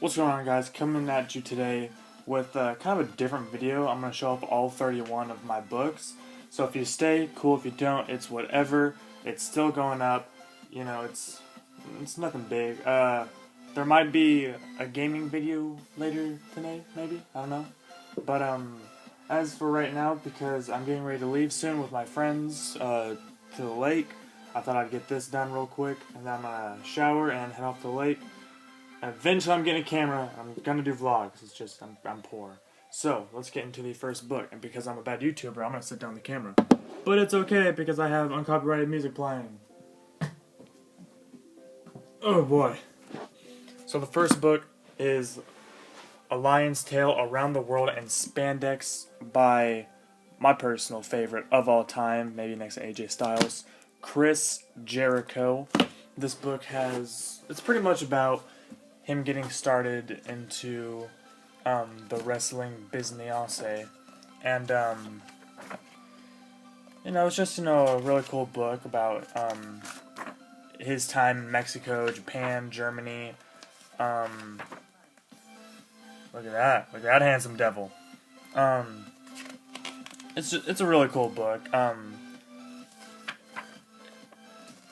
What's going on, guys? Coming at you today with kind of a different video. I'm going to show off all 31 of my books. So if you stay, cool. If you don't, it's whatever. It's still going up. You know, it's nothing big. There might be a gaming video later today, maybe. I don't know. But as for right now, because I'm getting ready to leave soon with my friends to the lake, I thought I'd get this done real quick, and then I'm gonna shower and head off to the lake. Eventually, I'm getting a camera. I'm gonna do vlogs. It's just I'm poor. So let's get into the first book. And because I'm a bad YouTuber, I'm gonna sit down the camera. But it's okay because I have uncopyrighted music playing. Oh boy. So the first book is A Lion's Tale Around the World in Spandex by my personal favorite of all time, maybe next to AJ Styles, Chris Jericho. This book it's pretty much about him getting started into the wrestling business, and it's just a really cool book about his time in Mexico, Japan, Germany. Look at that handsome devil. It's a really cool book.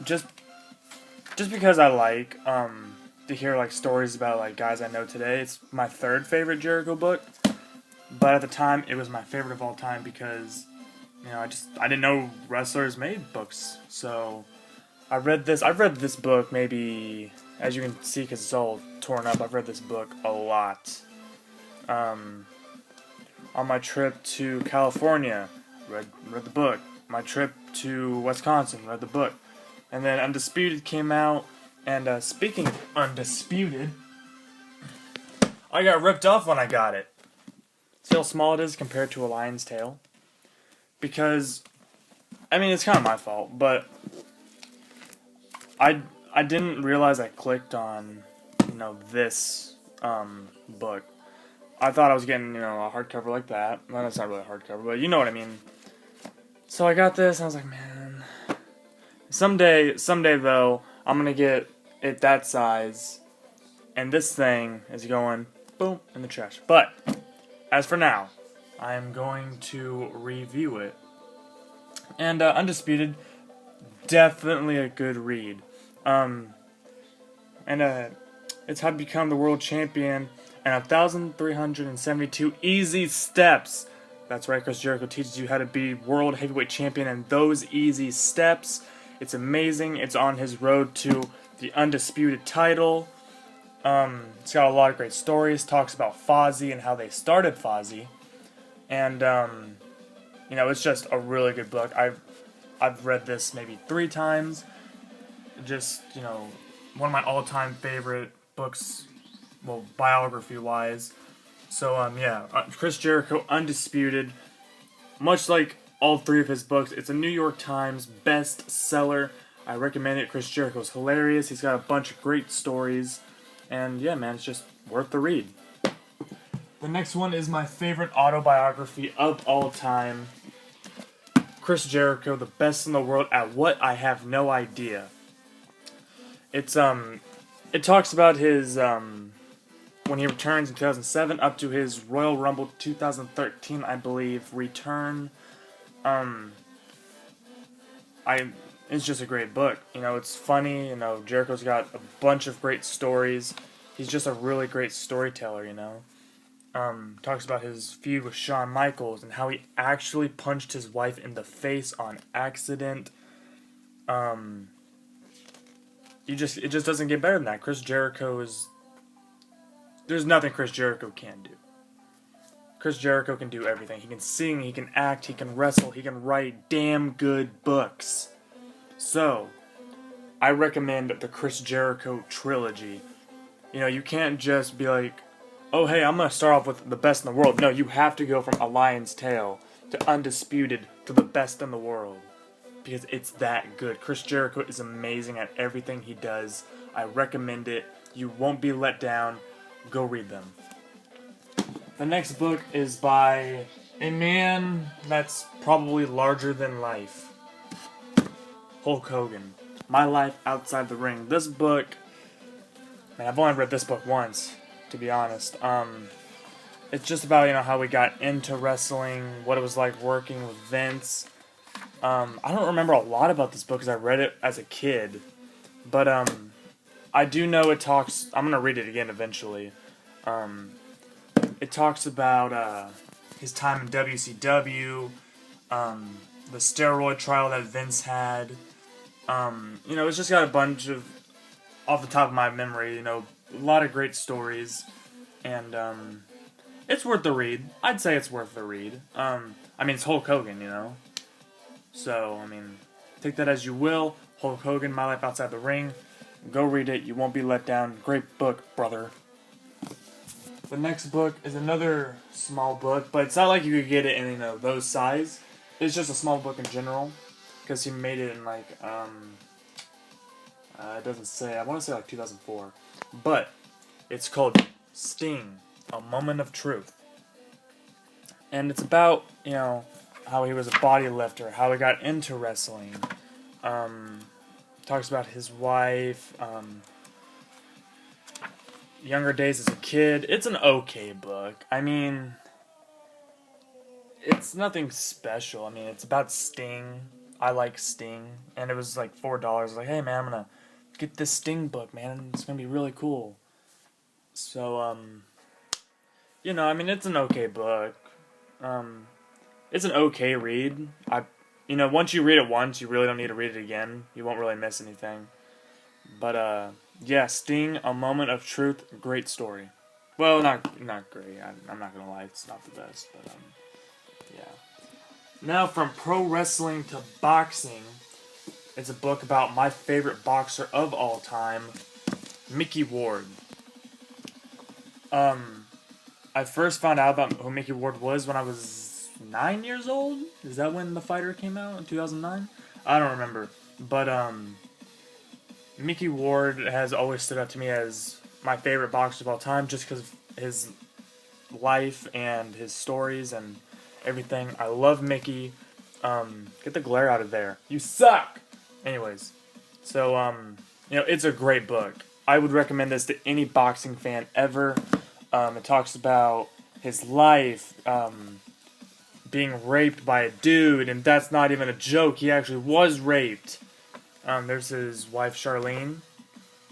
Just because I like to hear like stories about like guys I know today. It's my third favorite Jericho book, but at the time it was my favorite of all time because I didn't know wrestlers made books. So I've read this book maybe, as you can see because it's all torn up. I've read this book a lot. On my trip to California, read the book. My trip to Wisconsin, read the book. And then Undisputed came out, and speaking of Undisputed, I got ripped off when I got it. See how small it is compared to A Lion's Tale? Because, it's kind of my fault, but I didn't realize I clicked on, this book. I thought I was getting, a hardcover like that. Well, that's not really a hardcover, but you know what I mean. So I got this, and I was like, man, someday though, I'm gonna get it that size, and this thing is going, boom, in the trash. But, as for now, I am going to review it. And, Undisputed, definitely a good read. It's how to become the world champion and 1,372 easy steps. That's right, Chris Jericho teaches you how to be world heavyweight champion and those easy steps. It's amazing. It's on his road to the undisputed title. It's got a lot of great stories. Talks about Fozzy and how they started Fozzy. And, it's just a really good book. I've read this maybe 3 times. Just, one of my all-time favorite books, well, biography-wise. So, Chris Jericho, Undisputed. Much like all 3 of his books, it's a New York Times bestseller. I recommend it. Chris Jericho's hilarious. He's got a bunch of great stories. And, yeah, man, it's just worth the read. The next one is my favorite autobiography of all time. Chris Jericho, the best in the world at what I have no idea. It talks about his, when he returns in 2007 up to his Royal Rumble 2013, I believe, return. It's just a great book. It's funny. Jericho's got a bunch of great stories. He's just a really great storyteller. Talks about his feud with Shawn Michaels and how he actually punched his wife in the face on accident. It just doesn't get better than that. Chris Jericho there's nothing Chris Jericho can't do. Chris Jericho can do everything. He can sing, he can act, he can wrestle, he can write damn good books. So, I recommend the Chris Jericho trilogy. You can't just be like, oh hey, I'm going to start off with the best in the world. No, you have to go from A Lion's Tale to Undisputed to the best in the world. Because it's that good. Chris Jericho is amazing at everything he does. I recommend it. You won't be let down. Go read them. The next book is by a man that's probably larger than life. Hulk Hogan. My Life Outside the Ring. This book, man, I've only read this book once. to be honest. It's just about, how we got into wrestling, what it was like working with Vince. I don't remember a lot about this book because I read it as a kid, but I do know it talks. I'm gonna read it again eventually. It talks about his time in WCW, the steroid trial that Vince had. It's just got a bunch of, off the top of my memory, a lot of great stories, and it's worth the read. I'd say it's worth the read. It's Hulk Hogan, So, take that as you will. Hulk Hogan, My Life Outside the Ring. Go read it. You won't be let down. Great book, brother. The next book is another small book, but it's not like you could get it in, those size. It's just a small book in general, because he made it in, it doesn't say, I want to say, 2004. But, it's called Sting, A Moment of Truth. And it's about, how he was a body lifter, how he got into wrestling. Talks about his wife, younger days as a kid. It's an okay book. It's nothing special. It's about Sting. I like Sting. And it was like $4. I was like, hey man, I'm gonna get this Sting book, man. It's gonna be really cool. So, it's an okay book. It's an okay read. Once you read it once, you really don't need to read it again. You won't really miss anything. But, yeah, Sting, A Moment of Truth, great story. Well, not great. I'm not gonna lie, it's not the best, but, yeah. Now, from pro wrestling to boxing, it's a book about my favorite boxer of all time, Mickey Ward. I first found out about who Mickey Ward was when I was 9 years old. Is that when The Fighter came out in 2009? I don't remember. But Mickey Ward has always stood out to me as my favorite boxer of all time, just because of his life and his stories and everything. I love Mickey. Get the glare out of there. You suck. Anyways, so it's a great book. I would recommend this to any boxing fan ever. It talks about his life, being raped by a dude, and that's not even a joke. He actually was raped. There's his wife Charlene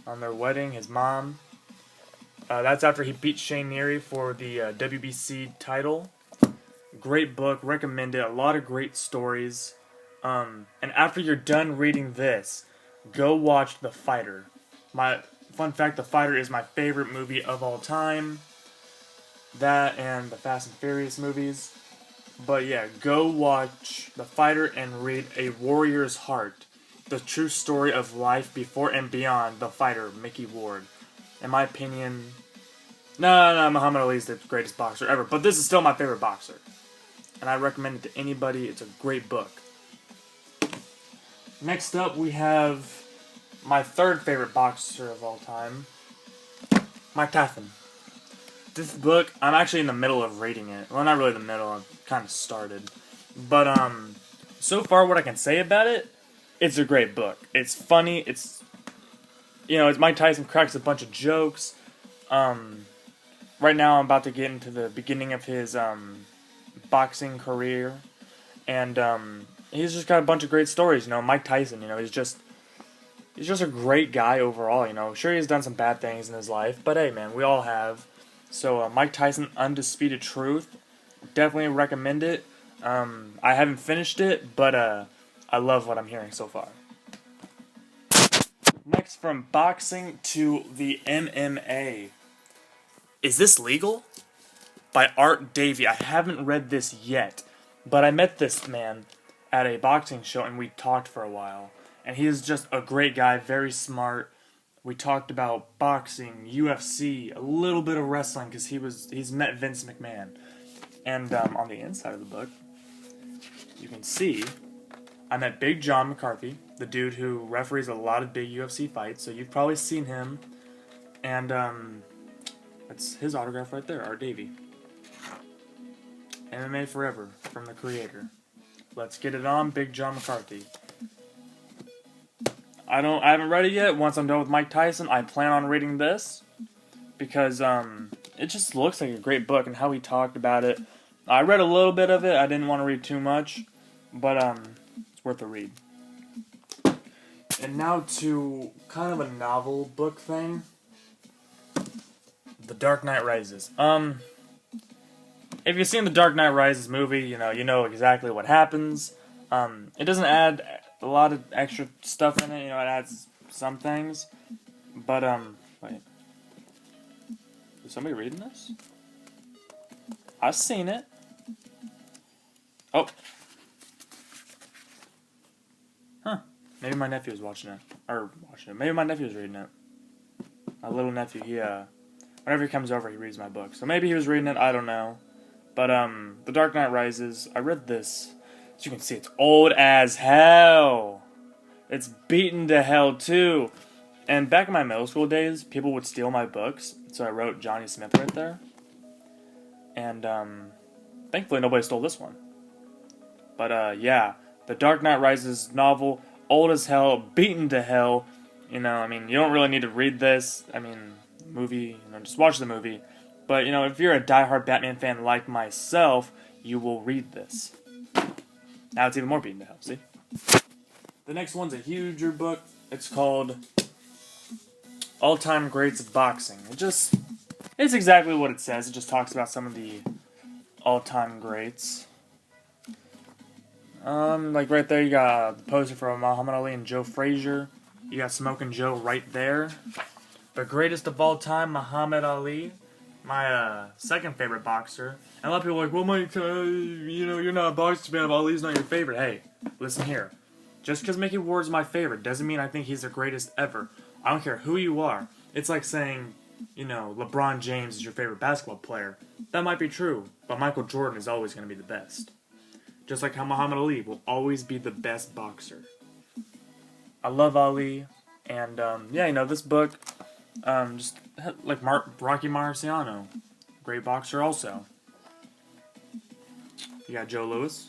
on their wedding, his mom. That's after he beat Shane Neary for the WBC title. Great book, recommend it. A lot of great stories. And after you're done reading this, go watch The Fighter. Fun fact, The Fighter is my favorite movie of all time. That and the Fast and Furious movies. But yeah, go watch The Fighter and read A Warrior's Heart. The true story of life before and beyond The Fighter, Mickey Ward. In my opinion, no, Muhammad Ali is the greatest boxer ever. But this is still my favorite boxer. And I recommend it to anybody. It's a great book. Next up, we have my third favorite boxer of all time, Mike Tyson. This book, I'm actually in the middle of reading it. Well, not really the middle, I've kind of started. But, so far what I can say about it, it's a great book. It's funny, it's Mike Tyson cracks a bunch of jokes. Right now I'm about to get into the beginning of his, boxing career. And, he's just got a bunch of great stories, Mike Tyson, he's just a great guy overall, Sure, he's done some bad things in his life, but hey, man, we all have. So, Mike Tyson, Undisputed Truth, definitely recommend it. I haven't finished it, but I love what I'm hearing so far. Next, from boxing to the MMA. Is This Legal? By Art Davie. I haven't read this yet, but I met this man at a boxing show and we talked for a while. And he is just a great guy, very smart. We talked about boxing, UFC, a little bit of wrestling because he's met Vince McMahon. And on the inside of the book, you can see I met Big John McCarthy, the dude who referees a lot of big UFC fights. So you've probably seen him. And that's his autograph right there, Art Davie. MMA Forever from the creator. Let's get it on, Big John McCarthy. I haven't read it yet. Once I'm done with Mike Tyson, I plan on reading this. because it just looks like a great book, and how he talked about it. I read a little bit of it. I didn't want to read too much, but it's worth a read. And now to kind of a novel book thing. The Dark Knight Rises. If you've seen the Dark Knight Rises movie, you know exactly what happens. It doesn't add a lot of extra stuff in it. It adds some things, but wait, is somebody reading this? I've seen it. Oh, huh? Maybe my nephew was watching it, Maybe my nephew was reading it. My little nephew, whenever he comes over, he reads my book. So maybe he was reading it. I don't know. But The Dark Knight Rises. I read this. As you can see, it's old as hell. It's beaten to hell too. And back in my middle school days, people would steal my books, so I wrote Johnny Smith right there. And thankfully, nobody stole this one. But yeah, The Dark Knight Rises novel, old as hell, beaten to hell. You don't really need to read this. Movie, just watch the movie. But, if you're a diehard Batman fan like myself, you will read this. Now it's even more beaten to hell, see? The next one's a huger book. It's called All-Time Greats of Boxing. It's exactly what it says. It just talks about some of the all-time greats. Like right there, you got the poster for Muhammad Ali and Joe Frazier. You got Smoking Joe right there. The greatest of all time, Muhammad Ali. My second favorite boxer. And a lot of people are like, well, Mike, you're not a boxing fan, Ali's not your favorite. Hey, listen here. Just because Mickey Ward's my favorite doesn't mean I think he's the greatest ever. I don't care who you are. It's like saying, LeBron James is your favorite basketball player. That might be true, but Michael Jordan is always going to be the best. Just like how Muhammad Ali will always be the best boxer. I love Ali, and this book, just like Rocky Marciano, great boxer also. You got Joe Louis.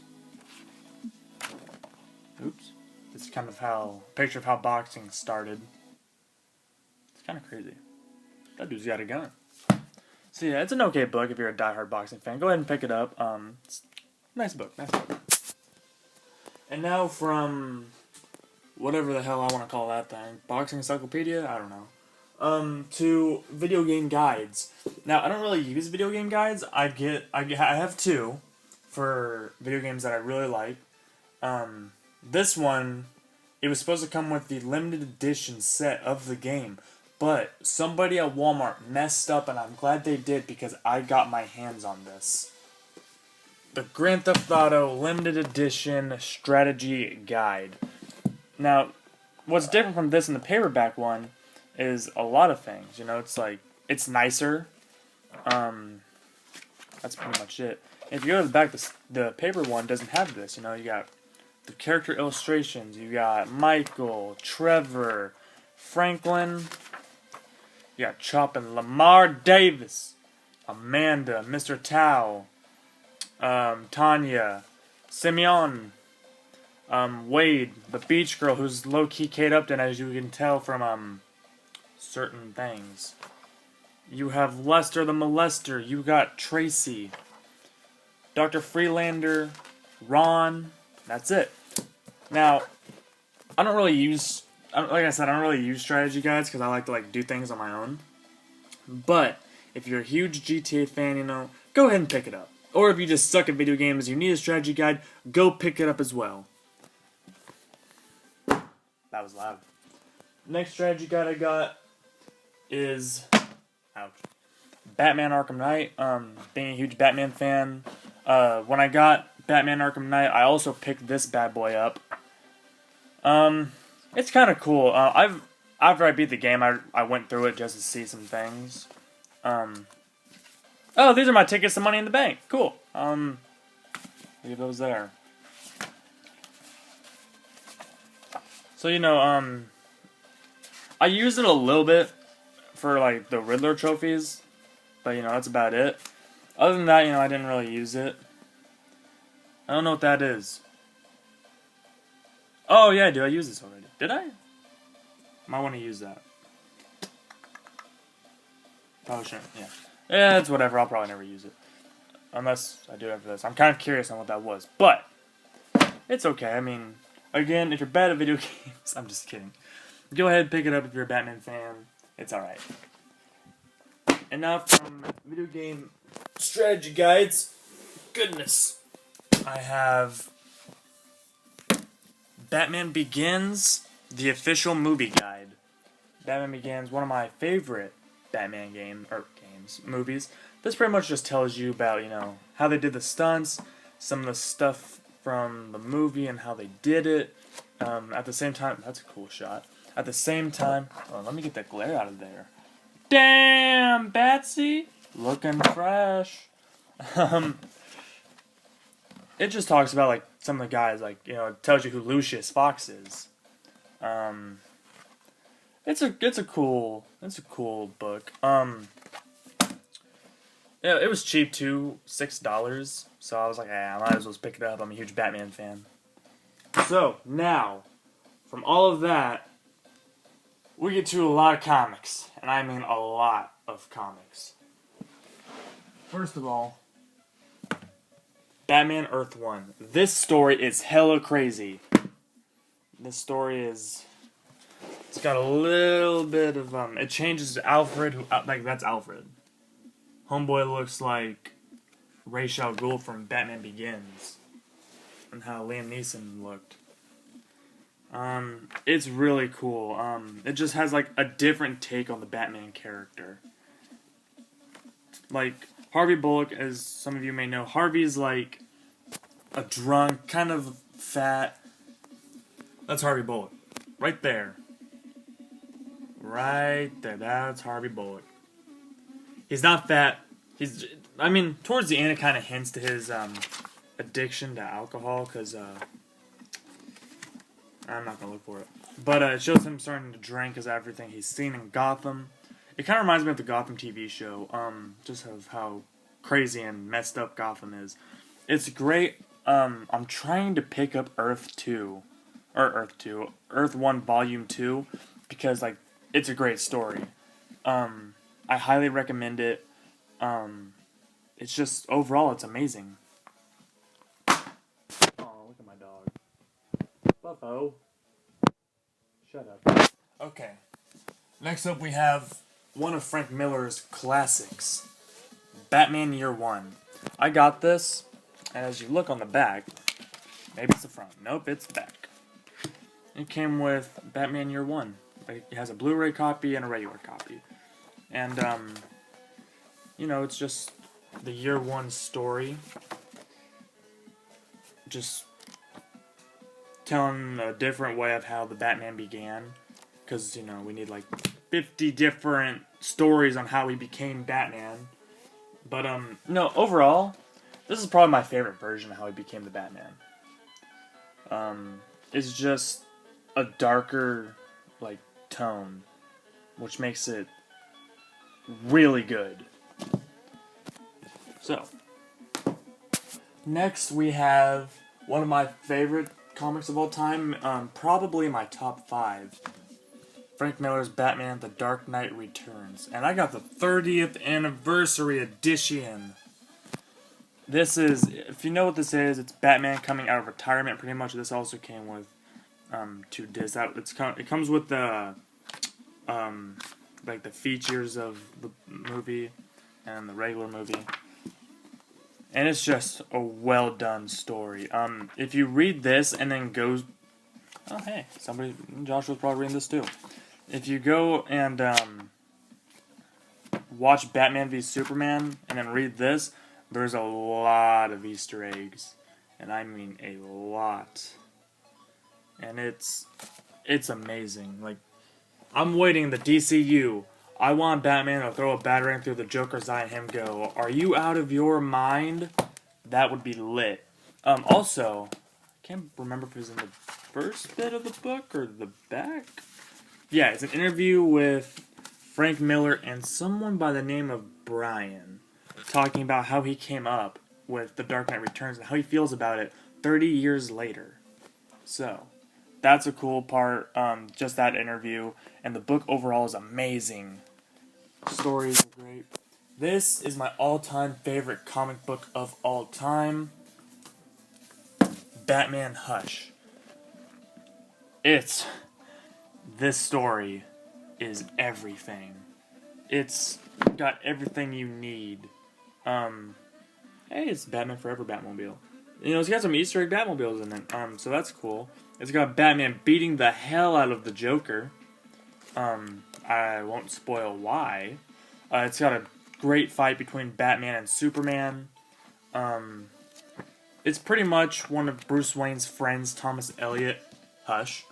Oops. This is kind of a picture of how boxing started. It's kind of crazy. That dude's got a gun. So yeah, it's an okay book if you're a diehard boxing fan. Go ahead and pick it up. It's a nice book. And now from whatever the hell I want to call that thing, Boxing Encyclopedia? I don't know. To video game guides. Now, I don't really use video game guides. I have two for video games that I really like. This one, it was supposed to come with the limited edition set of the game, but somebody at Walmart messed up, and I'm glad they did because I got my hands on this. The Grand Theft Auto Limited Edition Strategy Guide. Now, what's different from this and the paperback one is a lot of things. It's nicer. That's pretty much it. If you go to the back, the paper one doesn't have this. You got the character illustrations. You got Michael, Trevor, Franklin. You got Chop and Lamar Davis, Amanda, Mr. Tao, Tanya, Simeon, Wade, the beach girl who's low-key Kate Upton, as you can tell from certain things. You have Lester the Molester. You got Tracy, Dr. Freelander, Ron. That's it. Now, I don't really use strategy guides because I like to do things on my own. But if you're a huge GTA fan, go ahead and pick it up. Or if you just suck at video games, you need a strategy guide, go pick it up as well. That was loud. Next strategy guide I got is Batman Arkham Knight. Being a huge Batman fan, when I got Batman Arkham Knight, I also picked this bad boy up. It's kind of cool. After I beat the game, I went through it just to see some things. Oh, these are my tickets to Money in the Bank. Cool. Leave those there. So, I used it a little bit for, the Riddler trophies. But, that's about it. Other than that, I didn't really use it. I don't know what that is. Oh, yeah, I do. I used this already. Did I? Might want to use that. Probably shouldn't, yeah. Yeah, it's whatever, I'll probably never use it. Unless I do after this. I'm kind of curious on what that was. But, it's okay. I mean, again, if you're bad at video games, I'm just kidding. Go ahead, pick it up if you're a Batman fan. It's alright. Enough from video game strategy guides. Goodness. I have Batman Begins, the official movie guide. Batman Begins, one of my favorite Batman movies. This pretty much just tells you about, how they did the stunts, some of the stuff from the movie and how they did it. At the same time, that's a cool shot. At the same time, let me get that glare out of there. Damn, Batsy, looking fresh. It just talks about like some of the guys, like it tells you who Lucius Fox is. It's a cool book. Yeah, it was cheap too, $6. So I was like, I might as well pick it up. I'm a huge Batman fan. So now, from all of that, we get to a lot of comics, and I mean a lot of comics. First of all, Batman Earth 1. This story is hella crazy. This story is... It's got a little bit of, it changes to Alfred, that's Alfred. Homeboy looks like Ra's al Ghul from Batman Begins. And how Liam Neeson looked. It's really cool. It just has, like, a different take on the Batman character. Like, Harvey Bullock, as some of you may know, Harvey's like a drunk, kind of fat. That's Harvey Bullock. Right there. Right there. That's Harvey Bullock. He's not fat. Towards the end it kind of hints to his addiction to alcohol, because I'm not going to look for it. But it shows him starting to drink as everything he's seen in Gotham. It kind of reminds me of the Gotham TV show, just of how crazy and messed up Gotham is. It's great. I'm trying to pick up Earth 1 Volume 2, because, like, it's a great story. I highly recommend it. It's just, overall, it's amazing. Oh, look at my dog. Buffo. Shut up. Okay. Next up we have one of Frank Miller's classics, Batman Year One. I got this, and as you look on the back, maybe it's the front. Nope, it's the back. It came with Batman Year One. It has a Blu-ray copy and a regular copy. And, it's just the Year One story. Just telling a different way of how the Batman began. Because, we need like 50 different stories on how he became Batman. But, overall, this is probably my favorite version of how he became the Batman. It's just a darker, like, tone, which makes it really good. So, next we have one of my favorite comics of all time, probably my top 5. Frank Miller's Batman: The Dark Knight Returns. And I got the 30th anniversary edition. This is, if you know what this is, it's Batman coming out of retirement, pretty much. This also came with 2 discs. It comes with the like the features of the movie and the regular movie. And it's just a well done story. If you read this and then go, oh hey, Josh was probably reading this too. If you go and watch Batman v Superman and then read this, there's a lot of Easter eggs, and I mean a lot. And it's amazing. Like, I'm waiting in the DCU. I want Batman to throw a batarang through the Joker's eye and him go, "Are you out of your mind?" That would be lit. Also, I can't remember if it was in the first bit of the book or the back. Yeah, it's an interview with Frank Miller and someone by the name of Brian, talking about how he came up with The Dark Knight Returns and how he feels about it 30 years later. So, that's a cool part, just that interview, and the book overall is amazing. Stories are great. This is my all-time favorite comic book of all time. Batman Hush. This story is everything. It's got everything you need. Hey, it's Batman Forever Batmobile. You know, it's got some Easter egg Batmobiles in it. So that's cool. It's got Batman beating the hell out of the Joker. I won't spoil why. It's got a great fight between Batman and Superman. It's pretty much one of Bruce Wayne's friends, Thomas Elliot, Hush,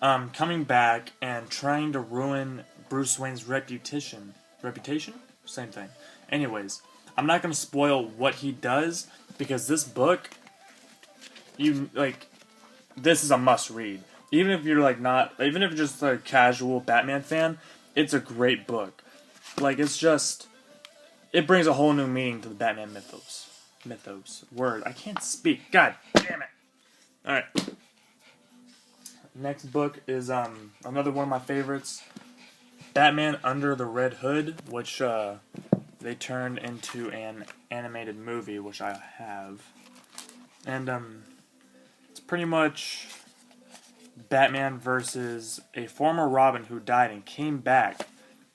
coming back and trying to ruin Bruce Wayne's reputation. Reputation? Same thing. Anyways, I'm not going to spoil what he does, because this book, this is a must-read. Even if you're, even if you're just a casual Batman fan, it's a great book. It brings a whole new meaning to the Batman mythos. Word. I can't speak. God damn it. Alright. Next book is, another one of my favorites. Batman Under the Red Hood, which, they turned into an animated movie, which I have. And, it's pretty much Batman versus a former Robin who died and came back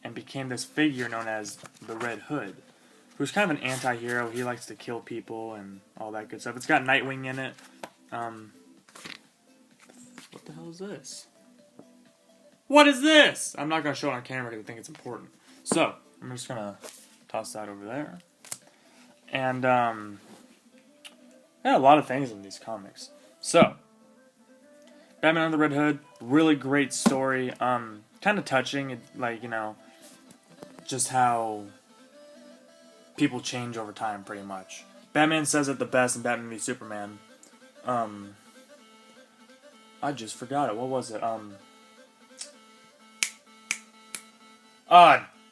and became this figure known as the Red Hood, who's kind of an anti-hero. He likes to kill people and all that good stuff. It's got Nightwing in it. What the hell is this? What is this? I'm not going to show it on camera because I think it's important. So, I'm just going to toss that over there. And, yeah, a lot of things in these comics. So, Batman Under the Red Hood, really great story. Kind of touching, just how people change over time, pretty much. Batman says it the best in Batman v Superman. I just forgot it. What was it?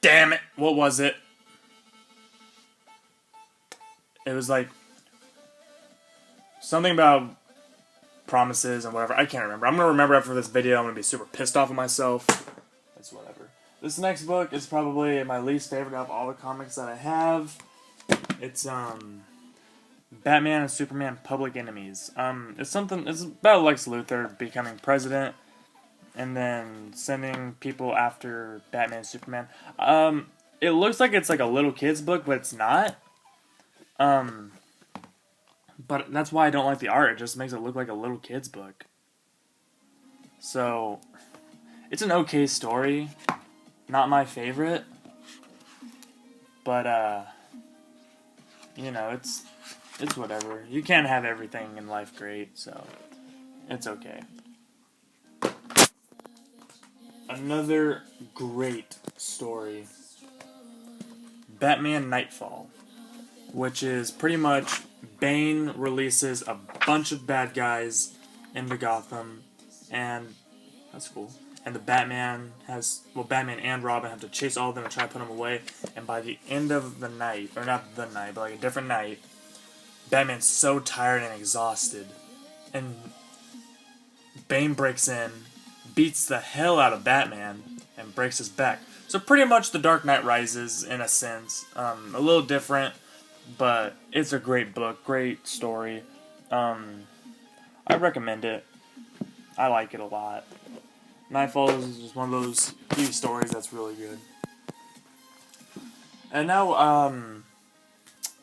Damn it! What was it? It was something about promises and whatever. I can't remember. I'm gonna remember after this video. I'm gonna be super pissed off at myself. That's whatever. This next book is probably my least favorite of all the comics that I have. It's Batman and Superman Public Enemies. It's about Lex Luthor becoming president and then sending people after Batman and Superman. It looks like it's like a little kid's book, but it's not. But that's why I don't like the art. It just makes it look like a little kid's book. So, it's an okay story. Not my favorite. But, it's whatever. You can't have everything in life great, so it's okay. Another great story. Batman Nightfall. Which is pretty much Bane releases a bunch of bad guys into Gotham, and that's cool. And Batman and Robin have to chase all of them and try to put them away. And by the end of the night, or not the night, but a different night, Batman's so tired and exhausted, and Bane breaks in, beats the hell out of Batman, and breaks his back. So pretty much The Dark Knight Rises in a sense, a little different. But it's a great book, great story. I recommend it. I like it a lot. Nightfall is just one of those few stories that's really good. And now,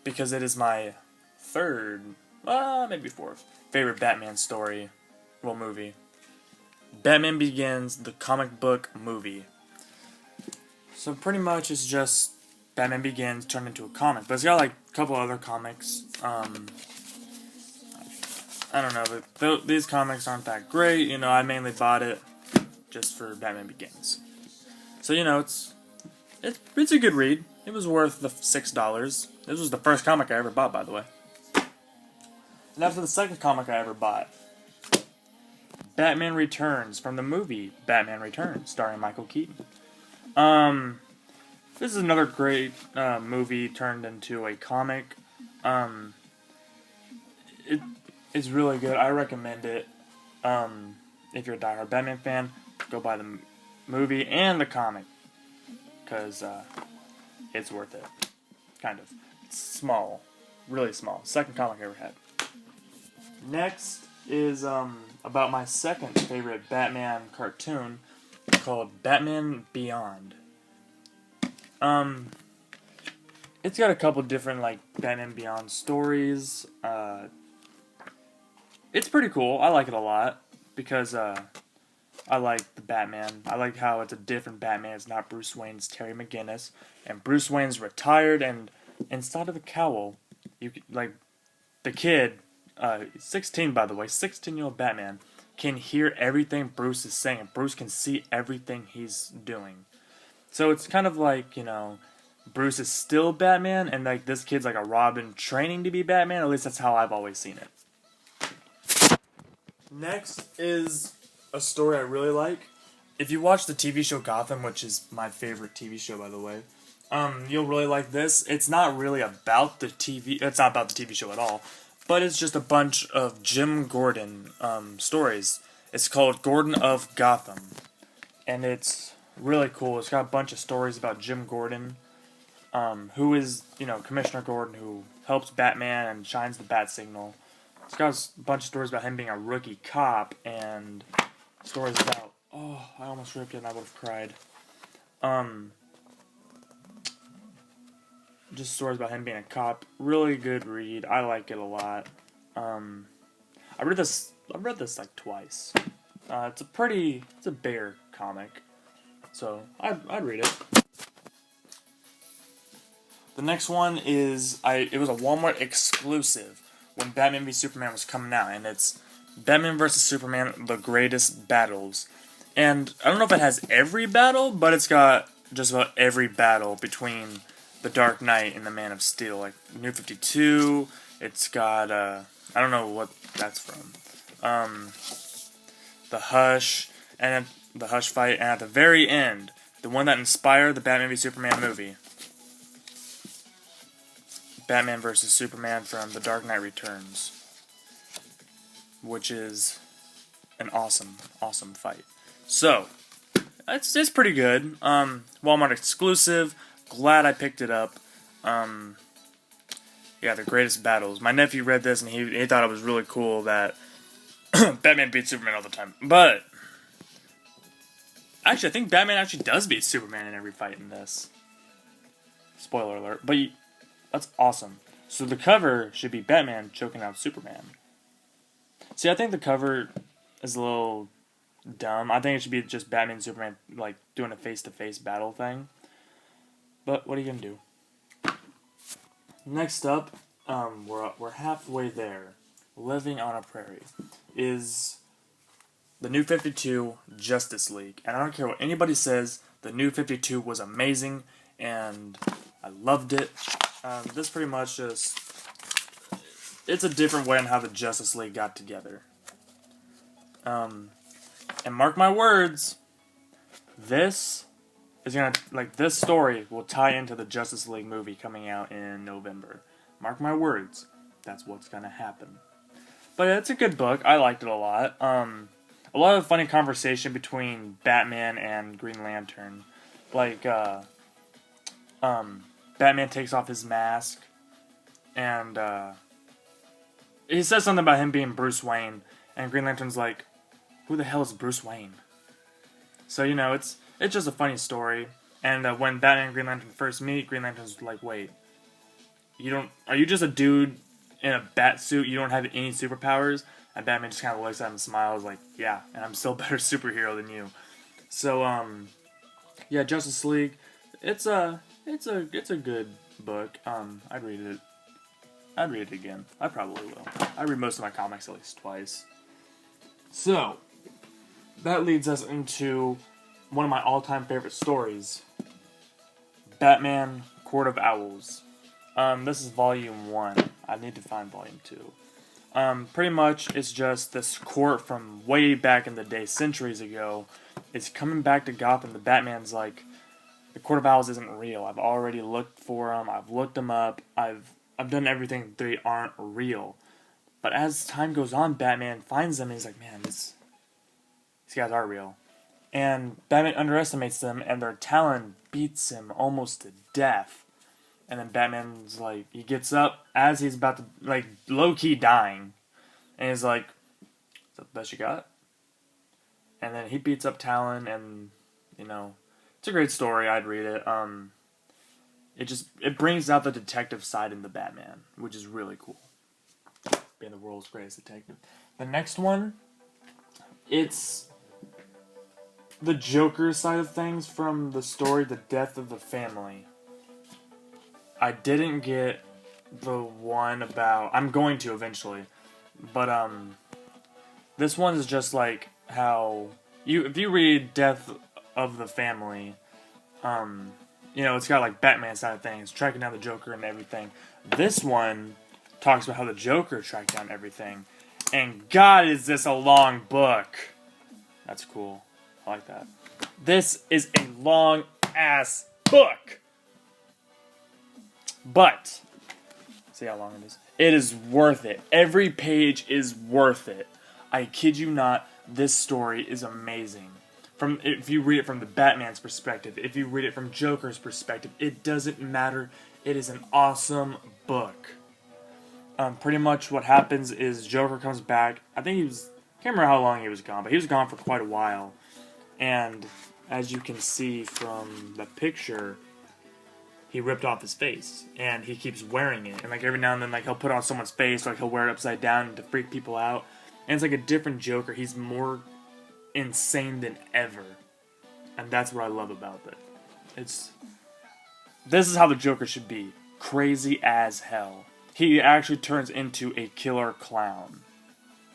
because it is my third, maybe fourth, favorite Batman story, movie. Batman Begins, the comic book movie. So pretty much it's just Batman Begins turned into a comic, but it's got a couple other comics. I don't know, but these comics aren't that great. I mainly bought it just for Batman Begins. So it's a good read. It was worth the $6. This was the first comic I ever bought, by the way. And after the second comic I ever bought, Batman Returns, from the movie Batman Returns, starring Michael Keaton. This is another great movie turned into a comic. It's really good. I recommend it. If you're a diehard Batman fan, go buy the movie and the comic, because it's worth it. Kind of. It's small. Really small. Second comic I ever had. Next is about my second favorite Batman cartoon called Batman Beyond. It's got a couple different like Batman Beyond stories. It's pretty cool. I like it a lot because I like the Batman. I like how it's a different Batman. It's not Bruce Wayne, it's Terry McGinnis, and Bruce Wayne's retired. And instead of the cowl, you like the kid, 16 by the way, 16-year-old Batman can hear everything Bruce is saying, and Bruce can see everything he's doing. So it's kind of like, Bruce is still Batman, and like this kid's like a Robin training to be Batman. At least that's how I've always seen it. Next is a story I really like. If you watch the TV show Gotham, which is my favorite TV show by the way, you'll really like this. It's not really about the TV. It's not about the TV show at all, but it's just a bunch of Jim Gordon stories. It's called Gordon of Gotham, and it's really cool. It's got a bunch of stories about Jim Gordon, who is, Commissioner Gordon, who helps Batman and shines the bat signal. It's got a bunch of stories about him being a rookie cop, and stories about, I almost ripped it and I would have cried. Just stories about him being a cop. Really good read. I like it a lot. I've read this like twice. It's a bigger comic, so I'd read it. The next one is, it was a Walmart exclusive when Batman v Superman was coming out, and it's Batman vs. Superman, The Greatest Battles. And I don't know if it has every battle, but it's got just about every battle between the Dark Knight and the Man of Steel. Like, New 52, it's got, I don't know what that's from. The Hush, and the Hush fight, and at the very end, the one that inspired the Batman v Superman movie. Batman vs. Superman from The Dark Knight Returns, which is an awesome, awesome fight. So, it's pretty good. Walmart exclusive. Glad I picked it up. Yeah, The Greatest Battles. My nephew read this and he thought it was really cool that Batman beats Superman all the time. But actually, I think Batman actually does beat Superman in every fight in this. Spoiler alert. But that's awesome. So the cover should be Batman choking out Superman. See, I think the cover is a little dumb. I think it should be just Batman and Superman like doing a face-to-face battle thing. But what are you gonna do? Next up, we're halfway there. Living on a Prairie is the New 52 Justice League, and I don't care what anybody says. The New 52 was amazing, and I loved it. This pretty much just, it's a different way on how the Justice League got together. And mark my words, this story will tie into the Justice League movie coming out in November. Mark my words, that's what's gonna happen. But it's a good book. I liked it a lot. A lot of funny conversation between Batman and Green Lantern. Like, Batman takes off his mask, and he says something about him being Bruce Wayne, and Green Lantern's like, who the hell is Bruce Wayne? So, it's just a funny story. And when Batman and Green Lantern first meet, Green Lantern's like, wait, are you just a dude in a bat suit? You don't have any superpowers? And Batman just kind of looks at him and smiles like, yeah, and I'm still a better superhero than you. So, yeah, Justice League, it's a good book. I'd read it. I'd read it again. I probably will. I read most of my comics at least twice. So, that leads us into one of my all-time favorite stories, Batman Court of Owls. This is volume 1. I need to find volume 2. Pretty much, it's just this court from way back in the day, centuries ago. It's coming back to Gotham. The Batman's like, the Court of Owls isn't real. I've already looked for them. I've looked them up. I've done everything. They aren't real. But as time goes on, Batman finds them and he's like, man, these guys are real. And Batman underestimates them, and their talent beats him almost to death. And then Batman's like, he gets up as he's about to, like, low-key dying. And he's like, is that the best you got? And then he beats up Talon, and, you know, it's a great story. I'd read it. It brings out the detective side in the Batman, which is really cool. Being the world's greatest detective. The next one, it's the Joker side of things from the story, The Death of the Family. I didn't get the one about... I'm going to eventually. But, this one is just like how... If you read Death of the Family, you know, it's got like Batman side of things, tracking down the Joker and everything. This one talks about how the Joker tracked down everything. And God, is this a long book. That's cool. I like that. This is a long-ass book. But, see how long it is? It is worth it. Every page is worth it. I kid you not, this story is amazing. If you read it from the Batman's perspective, if you read it from Joker's perspective, it doesn't matter. It is an awesome book. Pretty much what happens is Joker comes back. I think I can't remember how long he was gone, but he was gone for quite a while. And as you can see from the picture, he ripped off his face, and he keeps wearing it. And like every now and then, like he'll put it on someone's face, or like he'll wear it upside down to freak people out. And it's like a different Joker. He's more insane than ever, and that's what I love about it. This is how the Joker should be, crazy as hell. He actually turns into a killer clown.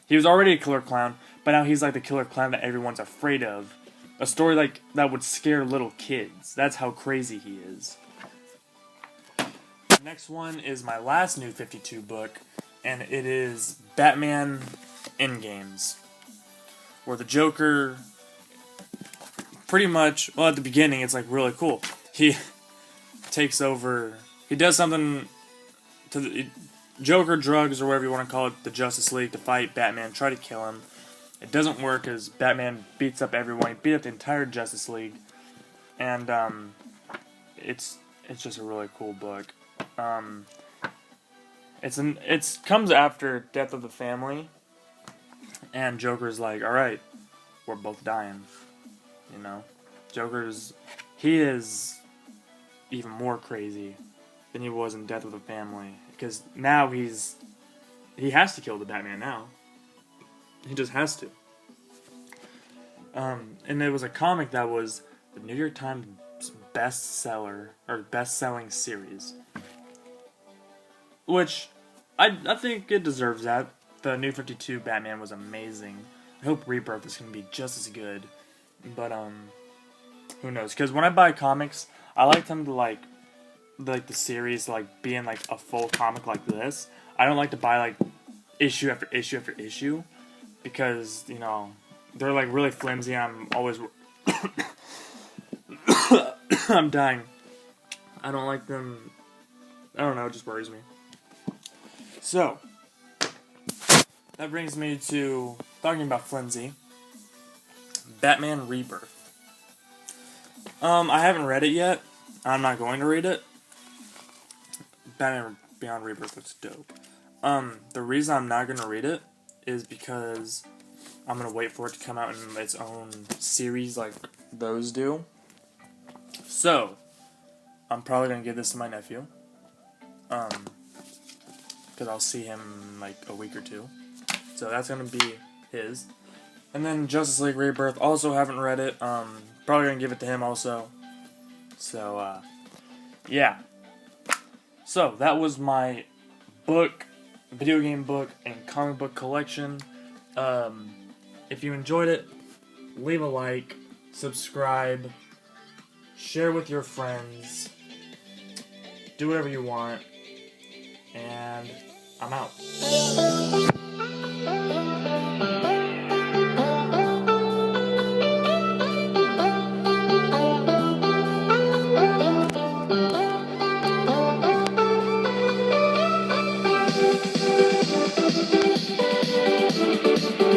He was already a killer clown, but now he's like the killer clown that everyone's afraid of. A story like that would scare little kids. That's how crazy he is. The next one is my last New 52 book, and it is Batman Endgames, where the Joker pretty much, well, at the beginning it's like really cool. He takes over, he does something to the Joker drugs, or whatever you want to call it, the Justice League to fight Batman, try to kill him. It doesn't work as Batman beats up everyone. He beat up the entire Justice League, and it's just a really cool book. It comes after Death of the Family, and Joker's like, all right, we're both dying, you know. He is even more crazy than he was in Death of the Family, because now he has to kill the Batman now. He just has to. And it was a comic that was the New York Times bestseller, or best-selling series, which I think it deserves that. The New 52 Batman was amazing. I hope Rebirth is going to be just as good, but who knows? Because when I buy comics, I like them to like the series like be in like a full comic like this. I don't like to buy like issue after issue after issue, because, you know, they're like really flimsy. I'm always I'm dying. I don't like them. I don't know, it just worries me. So that brings me to talking about flimsy. Batman Rebirth. I haven't read it yet. I'm not going to read it. Batman Beyond Rebirth looks dope. The reason I'm not going to read it is because I'm going to wait for it to come out in its own series like those do. So, I'm probably going to give this to my nephew. Because I'll see him in like a week or two. So that's going to be his. And then Justice League Rebirth, also haven't read it. Probably going to give it to him also. So, yeah. So, that was my book, video game book, and comic book collection. If you enjoyed it, leave a like, subscribe, share with your friends, do whatever you want, and I'm out.